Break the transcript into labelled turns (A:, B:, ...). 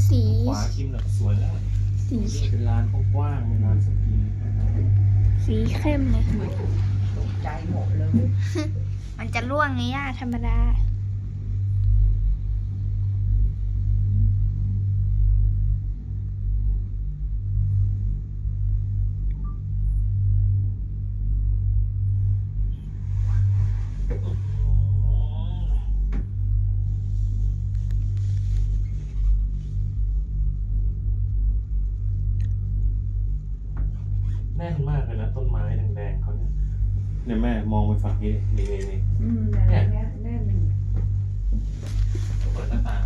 A: สี
B: ขวาคิมแบบสวยแล้ว
A: สี
B: เป็นลานกว้างๆเป็นลานสกี
A: สีเข้มเลย
C: ตกใจหมดเลย
A: มันจะร่วงไงย่าธรรมดา
B: แน่นมากเลยนะต้นไม้แดงๆเขาเนี่ยเนี่ยแม่มองไปฝั่งนี้นี่